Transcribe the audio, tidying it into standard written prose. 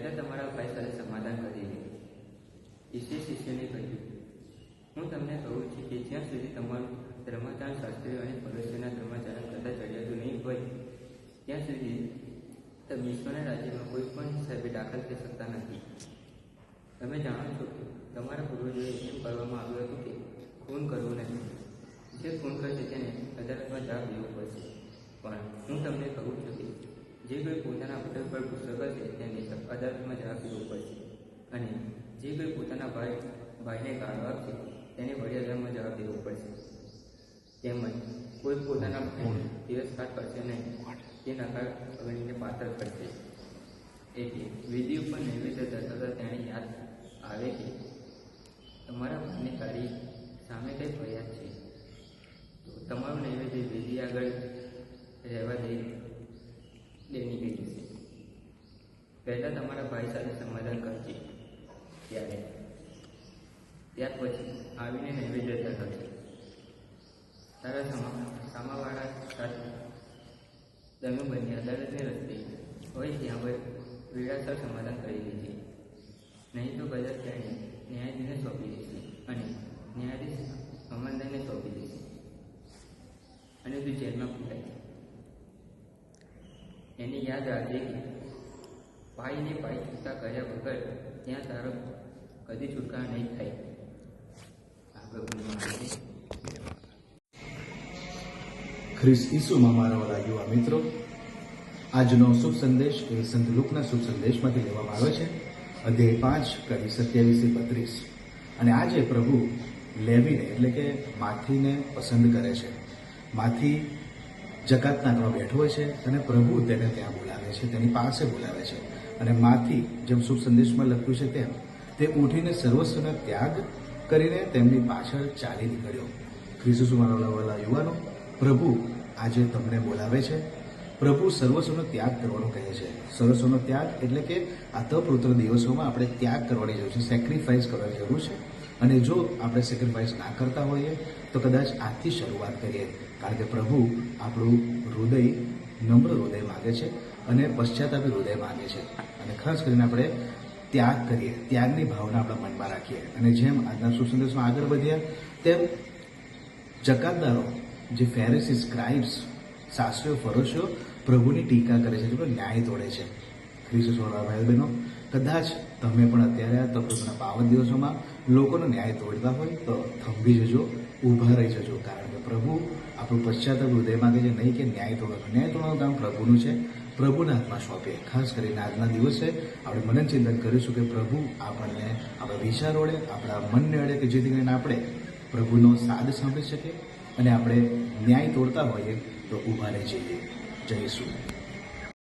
પહેલાં તમારા ભાઈ સાથે સમાધાન કરી લે. ઈસુએ શિષ્યને કહ્યું, હું તમને કહું છું કે જ્યાં સુધી તમારું ધર્માચરણ શાસ્ત્રીઓ અને ફરીસીઓના ધર્માચરણ કરતાં ચડિયાતું નહીં હોય ત્યાં સુધી તમે ઈશ્વરના રાજ્યમાં કોઈ પણ હિસાબે દાખલ થઈ શકતા નથી. તમે જાણો છો કે તમારા પૂર્વજોએ એમ કરવામાં આવ્યું હતું કે ખૂન કરવું નથી. જે ખૂન કરશે તેને અદાલતમાં જવાબ દેવો પડશે. પણ હું તમને કહું છું કે જે કોઈ પોતાના વડીલ પર ગુસ્સો કરશે તેને અદાલતમાં જવાબ દેવો પડશે. અને જે કોઈ પોતાના ભાઈને ગાળો આપશે તેને વડી અદાલતમાં જવાબ દેવો પડશે. તેમજ કોઈ પોતાના ભાઈને તિરસ્કાર કરશે નહીં, તે નકાર ગણીને પાત્ર કરશે. એટલે વિધિ ઉપર નૈવેદ્ય ધરાવતા તેને યાદ આવે કે તમારા ભાઈને તારી સામે કંઈ ફરિયાદ છે, તો તમારું નૈવેદ્ય વિધિ આગળ રહેવા દેની ગઈ જશે. પહેલાં તમારા ભાઈ સાથે સમાધાન કરજે, ત્યાર પછી આવીને નૈવેદ્ય ધરાવશે. તારા સામાવાળા સાથે તમે બંને અદાલતને રસ્તે હોય ત્યાં વેળાસર સમાધાન કરી લેજે. નહીં તો કદાચ તેણે ન્યાયાધીશને સોંપી દેશે અને ન્યાયાધીશ સમન્વયને સોંપી દેશે અને તું જેલમાં પૂરાય. એને યાદ રાખજે કે પાઈને પાઈ છૂટા કર્યા વગર ત્યાં તારો કદી છુટકારો નહીં થાય. ખ્રિસ્ત ઈસુમાં મારા વાલા યુવા મિત્રો, આજનો શુભ સંદેશ એ સંત લુકના શુભ સંદેશમાંથી લેવામાં આવે છે, અધ્યાય 5 કડી 27-32. અને આજે પ્રભુ લેવીને એટલે કે માથીને પસંદ કરે છે. માથી જકાતનાકમાં બેઠો હોય છે અને પ્રભુ તેને ત્યાં બોલાવે છે, તેની પાસે બોલાવે છે. અને માથી જેમ શુભ સંદેશમાં લખ્યું છે તેમ તે ઉઠીને સર્વસ્વનો ત્યાગ કરીને તેમની પાછળ ચાલી નીકળ્યો. ખ્રિસ્ત મારા વાલા યુવાનો, પ્રભુ આજે તમને બોલાવે છે. પ્રભુ સર્વસ્વનો ત્યાગ કરવાનો કહે છે. સર્વસ્વનો ત્યાગ એટલે કે આ તપૃત્ર દિવસોમાં આપણે ત્યાગ કરવાની જરૂર છે, સેક્રિફાઈસ કરવાની જરૂર છે. અને જો આપણે સેક્રિફાઈસ ના કરતા હોઈએ તો કદાચ આજથી શરૂઆત કરીએ, કારણ કે પ્રભુ આપણું હૃદય, નમ્ર હૃદય માગે છે અને પશ્ચાતાપી હૃદય માગે છે. અને ખાસ કરીને આપણે ત્યાગ કરીએ, ત્યાગની ભાવના આપણા મનમાં રાખીએ. અને જેમ આજના સુસંદેશમાં આગળ વધ્યા તેમ જકાતદારો, જે ફેરીસી, સ્ક્રાઇબ્સ, શાસ્ત્રીઓ, ફરોશીઓ પ્રભુની ટીકા કરે છે, જેનો ન્યાય તોડે છે. ખ્રિસ્ત વાળા ભાઈ બહેનો, કદાચ તમે પણ અત્યારે આ તપસ્યાના પાવન દિવસોમાં લોકોનો ન્યાય તોડતા હોય તો થંભી જજો, ઊભા રહી જજો, કારણ કે પ્રભુ આપણું પશ્ચાતાપ હૃદય માંગે છે, નહીં કે ન્યાય તોડવાનું. ન્યાય તોડવાનું કામ પ્રભુનું છે, પ્રભુના હાથમાં સોંપીએ. ખાસ કરીને આજના દિવસે આપણે મનન ચિંતન કરીશું કે પ્રભુ આપણને આપણા વિચારો અડે, આપણા મનને અડે, કે જેથી કરીને આપણે પ્રભુનો સાદ સાંભળી શકીએ અને આપણે ન્યાય તોડતા હોઈએ તો ઊભા રહી જઈએ. જય ઈસુ.